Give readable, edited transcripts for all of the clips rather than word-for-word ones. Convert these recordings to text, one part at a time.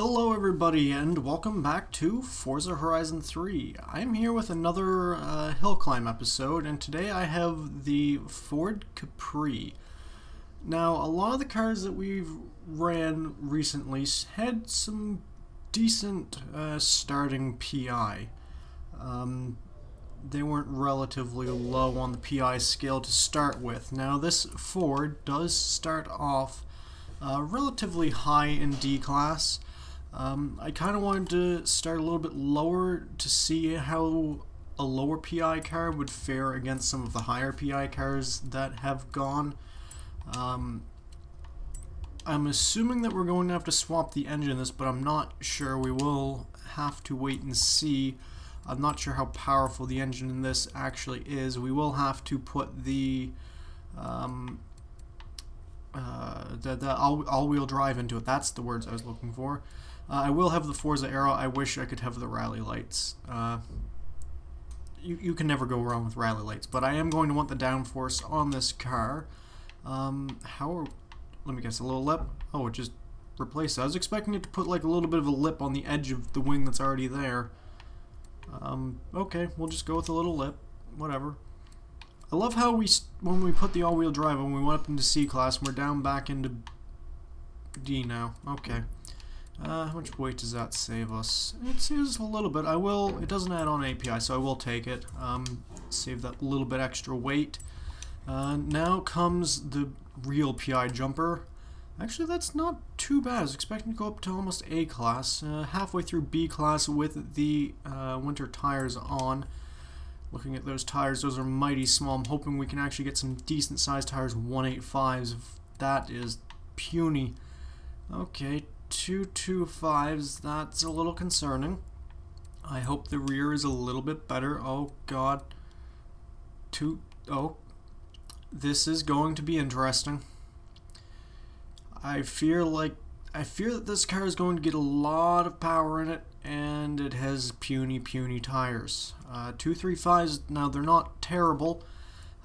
Hello everybody and welcome back to Forza Horizon 3. I'm here with another hill climb episode, and today I have the Ford Capri. Now, a lot of the cars that we've ran recently had some decent starting PI. They weren't relatively low on the PI scale to start with. Now, this Ford does start off relatively high in D class. I kind of wanted to start a little bit lower to see how a lower PI car would fare against some of the higher PI cars that have gone. I'm assuming that we're going to have to swap the engine in this, but I'm not sure. We will have to wait and see. I'm not sure how powerful the engine in this actually is. We will have to put the all-wheel drive into it. That's the words I was looking for. I will have the Forza Aero. I wish I could have the rally lights. You can never go wrong with rally lights, but I am going to want the downforce on this car. Let me guess, a little lip? Oh, it just replaced it. I was expecting it to put like a little bit of a lip on the edge of the wing that's already there. Okay, we'll just go with a little lip. Whatever. I love how when we put the all-wheel drive on, we went up into C class, and we're down back into D now. Okay. How much weight does that save us? It saves a little bit. It doesn't add on API, so I will take it. Save that little bit extra weight. Now comes the real PI jumper. Actually, that's not too bad. I was expecting to go up to almost A class. Halfway through B class with the winter tires on. Looking at those tires, those are mighty small. I'm hoping we can actually get some decent sized tires, 185s. That is puny. Okay, 225s, that's a little concerning. I hope the rear is a little bit better. Oh god. This is going to be interesting. I fear that this car is going to get a lot of power in it, and it has puny tires. 235s, now they're not terrible.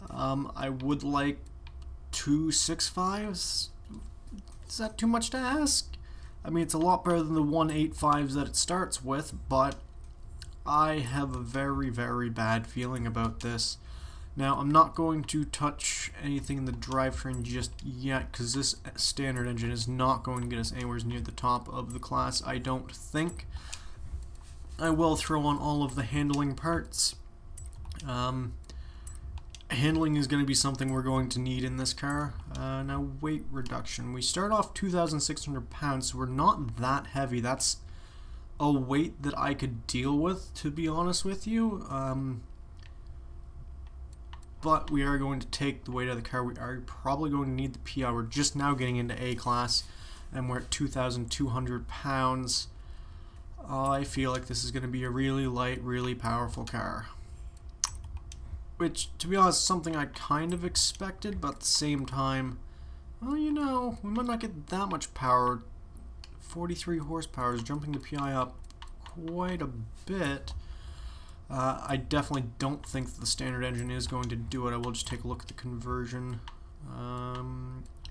I would like 265s. Is that too much to ask? I mean, it's a lot better than the 185s that it starts with, but I have a very bad feeling about this. Now, I'm not going to touch anything in the drivetrain just yet, because this standard engine is not going to get us anywhere near the top of the class, I don't think. I will throw on all of the handling parts. Handling is going to be something we're going to need in this car. Now, weight reduction. We start off 2,600 pounds, so we're not that heavy. That's a weight that I could deal with, to be honest with you. But we are going to take the weight of the car. We are probably going to need the PI. We're just now getting into A class, and we're at 2,200 pounds. I feel like this is going to be a really light, really powerful car. Which, to be honest, is something I kind of expected, but at the same time, well, you know, we might not get that much power. 43 horsepower is jumping the PI up quite a bit. I definitely don't think that the standard engine is going to do it. I will just take a look at the conversion.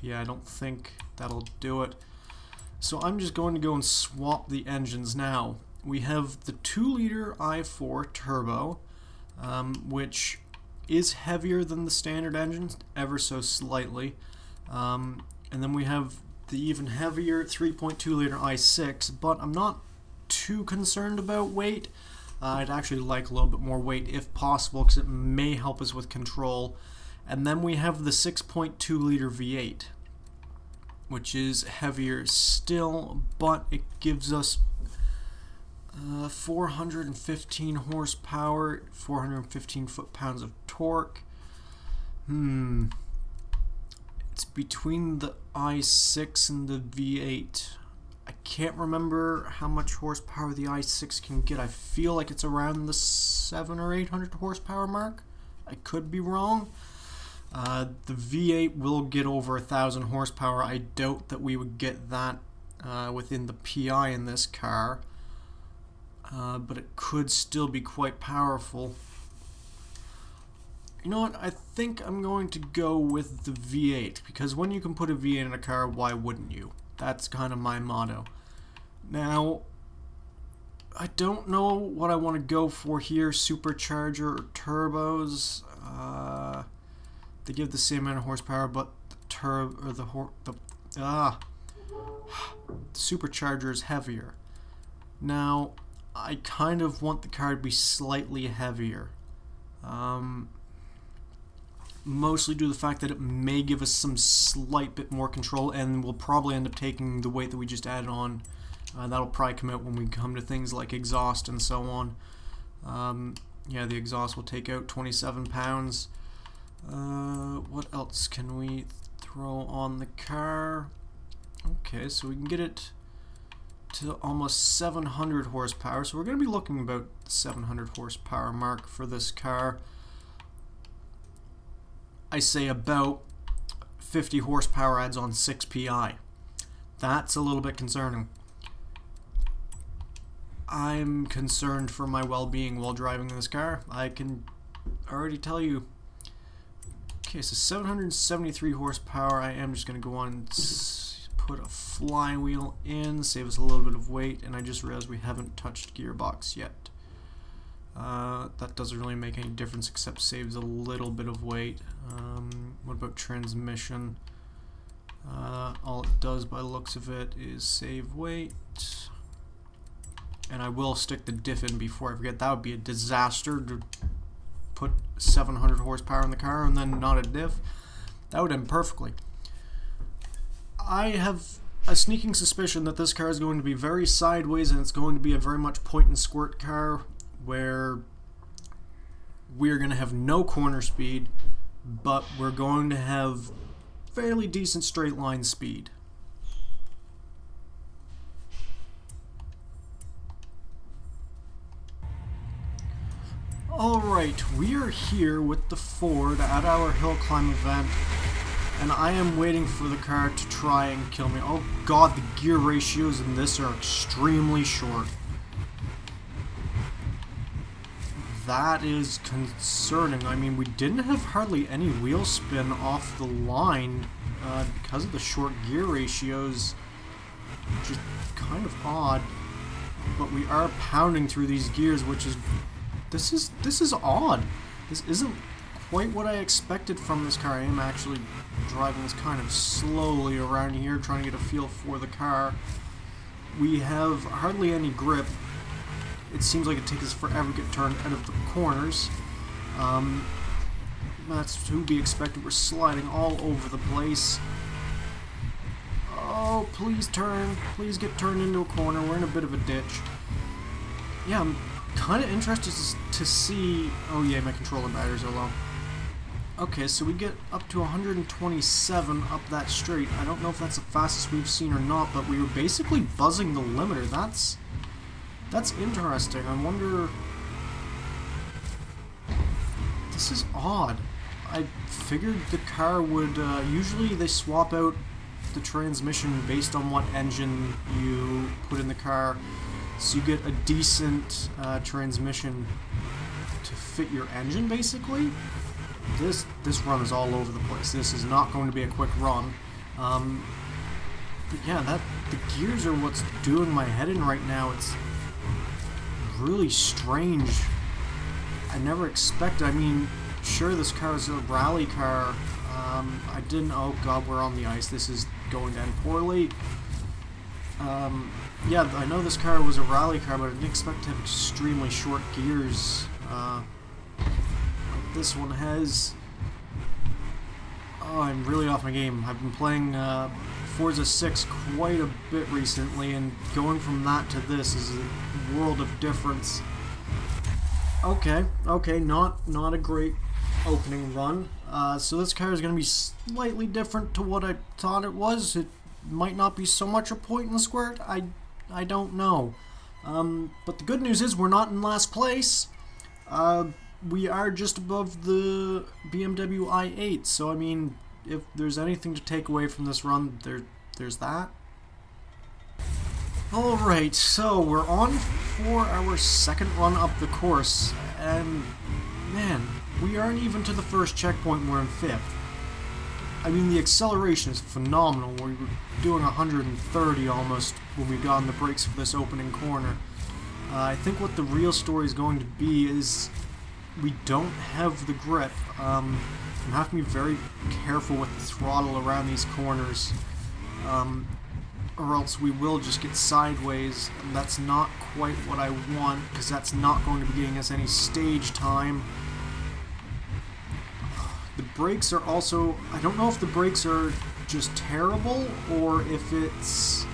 Yeah, I don't think that'll do it. So I'm just going to go and swap the engines now. We have the 2-liter i4 turbo, which is heavier than the standard engine, ever so slightly. And then we have the even heavier 3.2-liter i6, but I'm not too concerned about weight. I'd actually like a little bit more weight if possible, because it may help us with control. And then we have the 6.2-liter V8, which is heavier still, but it gives us 415 horsepower, 415 foot-pounds of torque. It's between the i6 and the V8. I can't remember how much horsepower the i6 can get. I feel like it's around the 700 or 800 horsepower mark. I could be wrong. The V8 will get over 1,000 horsepower. I doubt that we would get that within the PI in this car. But it could still be quite powerful. You know what? I think I'm going to go with the V8, because when you can put a V8 in a car, why wouldn't you? That's kind of my motto. Now, I don't know what I want to go for here, supercharger or turbos. They give the same amount of horsepower, but the supercharger is heavier. Now, I kind of want the car to be slightly heavier. Mostly due to the fact that it may give us some slight bit more control, and we'll probably end up taking the weight that we just added on. That'll probably come out when we come to things like exhaust and so on. Yeah, the exhaust will take out 27 pounds. What else can we throw on the car? Okay, so we can get it to almost 700 horsepower. So we're going to be looking about the 700 horsepower mark for this car. I say about 50 horsepower adds on 6 PI. That's a little bit concerning. I'm concerned for my well-being while driving this car. I can already tell you. Okay, so 773 horsepower. I am just going to go on and put a flywheel in, save us a little bit of weight, and I just realized we haven't touched gearbox yet. That doesn't really make any difference except saves a little bit of weight. What about transmission? All it does by the looks of it is save weight. And I will stick the diff in before I forget. That would be a disaster to put 700 horsepower in the car and then not a diff. That would end perfectly. I have a sneaking suspicion that this car is going to be very sideways, and it's going to be a very much point and squirt car where we're going to have no corner speed, but we're going to have fairly decent straight line speed. Alright, we are here with the Ford at our hill climb event, and I am waiting for the car to try and kill me. Oh god, the gear ratios in this are extremely short. That is concerning. I mean, we didn't have hardly any wheel spin off the line because of the short gear ratios. Just kind of odd. But we are pounding through these gears, which is... This is odd. This isn't quite what I expected from this car. I am actually driving this kind of slowly around here, trying to get a feel for the car. We have hardly any grip. It seems like it takes us forever to get turned out of the corners. That's to be expected. We're sliding all over the place. Oh, please turn. Please get turned into a corner. We're in a bit of a ditch. Yeah, I'm kind of interested to see... Oh yeah, my controller batteries are low. Okay, so we get up to 127 up that straight. I don't know if that's the fastest we've seen or not, but we were basically buzzing the limiter. That's interesting. I wonder... This is odd. I figured the car would... usually they swap out the transmission based on what engine you put in the car, so you get a decent transmission to fit your engine, basically. This run is all over the place. This is not going to be a quick run. But yeah, the gears are what's doing my head in right now. It's really strange. I never expected. I mean, sure, this car is a rally car. I didn't... Oh god, we're on the ice. This is going to end poorly. Yeah, I know this car was a rally car, but I didn't expect to have extremely short gears like this one has. Oh, I'm really off my game. I've been playing Forza 6 quite a bit recently, and going from that to this is a world of difference. Okay, not a great opening run. So this car is going to be slightly different to what I thought it was. It might not be so much a point and squirt. I don't know. But the good news is we're not in last place. We are just above the BMW i8. So I mean, if there's anything to take away from this run, there's that. Alright, so we're on for our second run up the course, and man, we aren't even to the first checkpoint, we're in fifth. I mean, the acceleration is phenomenal. We were doing 130 almost when we got on the brakes for this opening corner. I think what the real story is going to be is we don't have the grip. I'm having to be very careful with the throttle around these corners, or else we will just get sideways, and that's not quite what I want, because that's not going to be getting us any stage time. The brakes are also, I don't know if the brakes are just terrible, or if it's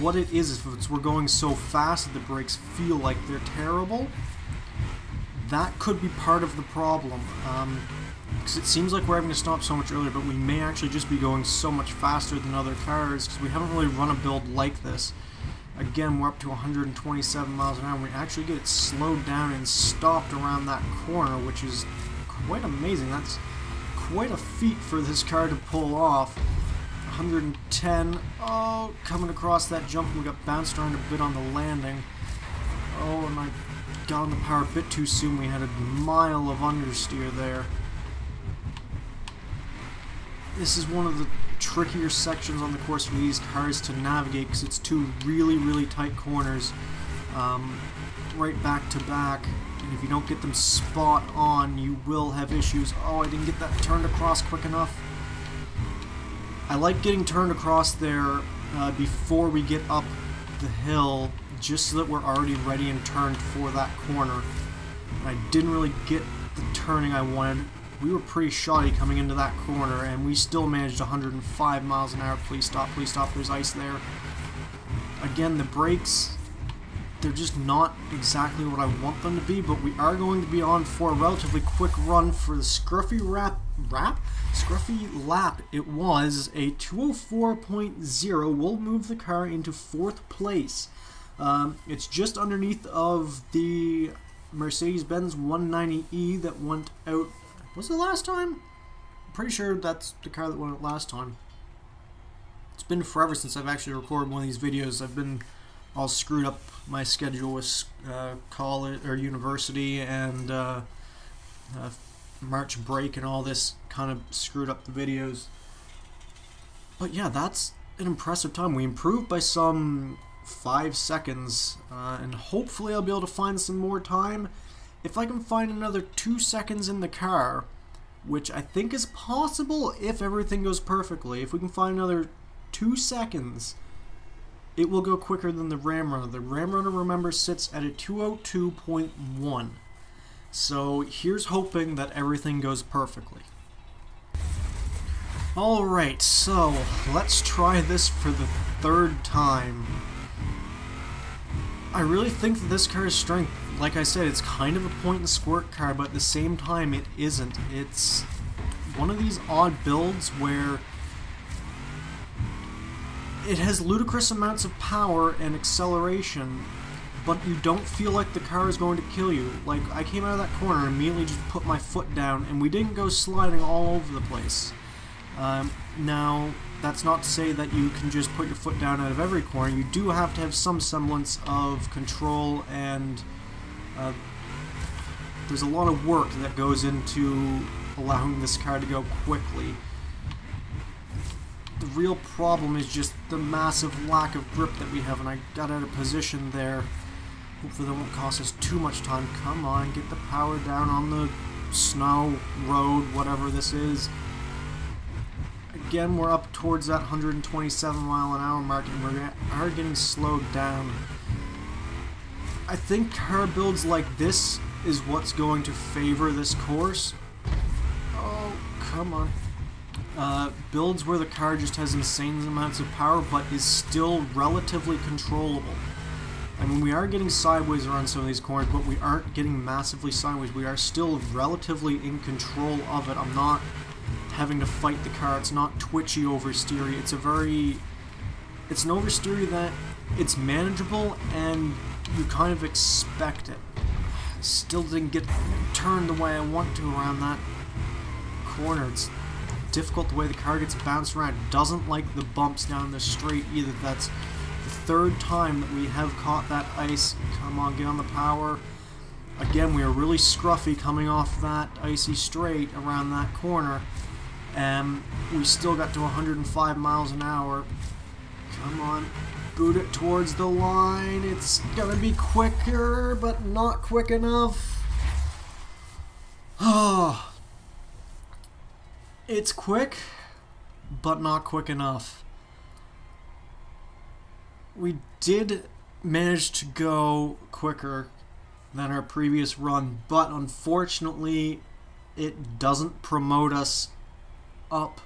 what it is. If it's we're going so fast that the brakes feel like they're terrible, that could be part of the problem. Because it seems like we're having to stop so much earlier, but we may actually just be going so much faster than other cars, because we haven't really run a build like this. Again, we're up to 127 miles an hour, and we actually get it slowed down and stopped around that corner, which is quite amazing. That's quite a feat for this car to pull off. 110, oh, coming across that jump, and we got bounced around a bit on the landing. Oh, and I got on the power a bit too soon. We had a mile of understeer there. This is one of the trickier sections on the course for these cars to navigate, because it's two really, really tight corners, right back to back, and if you don't get them spot on, you will have issues. Oh, I didn't get that turned across quick enough. I like getting turned across there before we get up the hill, just so that we're already ready and turned for that corner. And I didn't really get the turning I wanted. We were pretty shoddy coming into that corner, and we still managed 105 miles an hour. Please stop, there's ice there. Again, the brakes, they're just not exactly what I want them to be, but we are going to be on for a relatively quick run for the scruffy lap. It was a 204.0. We'll move the car into 4th place. It's just underneath of the Mercedes-Benz 190E that went out. Was it last time? I'm pretty sure that's the car that went out last time. It's been forever since I've actually recorded one of these videos. I've been all screwed up my schedule with college or university, and March break and all this kind of screwed up the videos. But yeah, that's an impressive time. We improved by some 5 seconds, and hopefully I'll be able to find some more time. If I can find another 2 seconds in the car, which I think is possible if everything goes perfectly, if we can find another 2 seconds, it will go quicker than the Ram Runner. The Ram Runner, remember, sits at a 202.1. So here's hoping that everything goes perfectly. Alright, so let's try this for the 3rd time. I really think that this car's strength, like I said, it's kind of a point and squirt car, but at the same time it isn't. It's one of these odd builds where it has ludicrous amounts of power and acceleration, but you don't feel like the car is going to kill you. Like, I came out of that corner and immediately just put my foot down, and we didn't go sliding all over the place. Now, that's not to say that you can just put your foot down out of every corner. You do have to have some semblance of control, and there's a lot of work that goes into allowing this car to go quickly. The real problem is just the massive lack of grip that we have, and I got out of position there. Hopefully that won't cost us too much time. Come on, get the power down on the snow, road, whatever this is. Again, we're up towards that 127 mile an hour mark, and we are getting slowed down. I think car builds like this is what's going to favor this course. Oh, come on. Builds where the car just has insane amounts of power but is still relatively controllable. I mean, we are getting sideways around some of these corners, but we aren't getting massively sideways. We are still relatively in control of it. I'm not having to fight the car. It's not twitchy oversteery. It's an oversteery that it's manageable and you kind of expect it. Still didn't get turned the way I want to around that corner. It's difficult the way the car gets bounced around. It doesn't like the bumps down the straight either. That's the 3rd time that we have caught that ice. Come on, get on the power. Again, we are really scruffy coming off that icy straight around that corner. We still got to 105 miles an hour. Come on. Boot it towards the line. It's gonna be quicker, but not quick enough. Oh. It's quick, but not quick enough. We did manage to go quicker than our previous run, but unfortunately it doesn't promote us up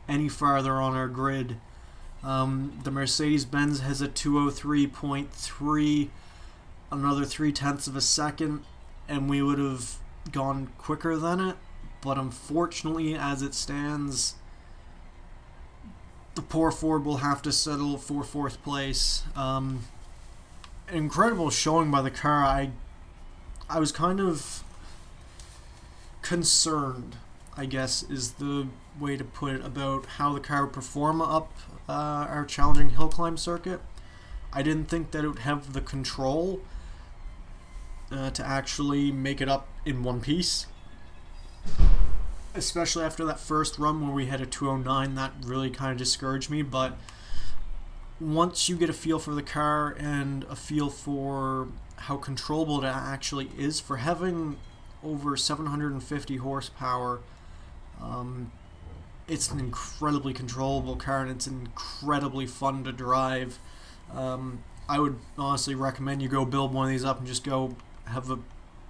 any farther on our grid. The Mercedes-Benz has a 203.3, another 0.3 of a second, and we would have gone quicker than it, but unfortunately, as it stands, the poor Ford will have to settle for 4th place. Incredible showing by the car. I was kind of concerned, I guess is the way to put it, about how the car would perform up our challenging hill climb circuit. I didn't think that it would have the control to actually make it up in one piece, especially after that first run where we had a 209. That really kind of discouraged me. But once you get a feel for the car and a feel for how controllable it actually is, for having over 750 horsepower, it's an incredibly controllable car, and it's incredibly fun to drive. I would honestly recommend you go build one of these up and just go have a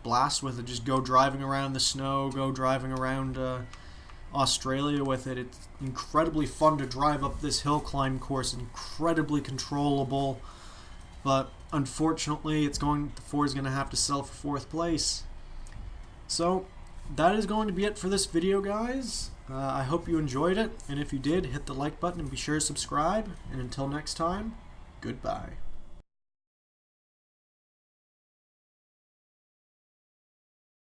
blast with it. Just go driving around the snow, go driving around Australia with it. It's incredibly fun to drive up this hill climb course, incredibly controllable, but unfortunately Ford's going to have to sell for 4th place. So that is going to be it for this video, guys. I hope you enjoyed it, and if you did, hit the like button and be sure to subscribe, and until next time, goodbye.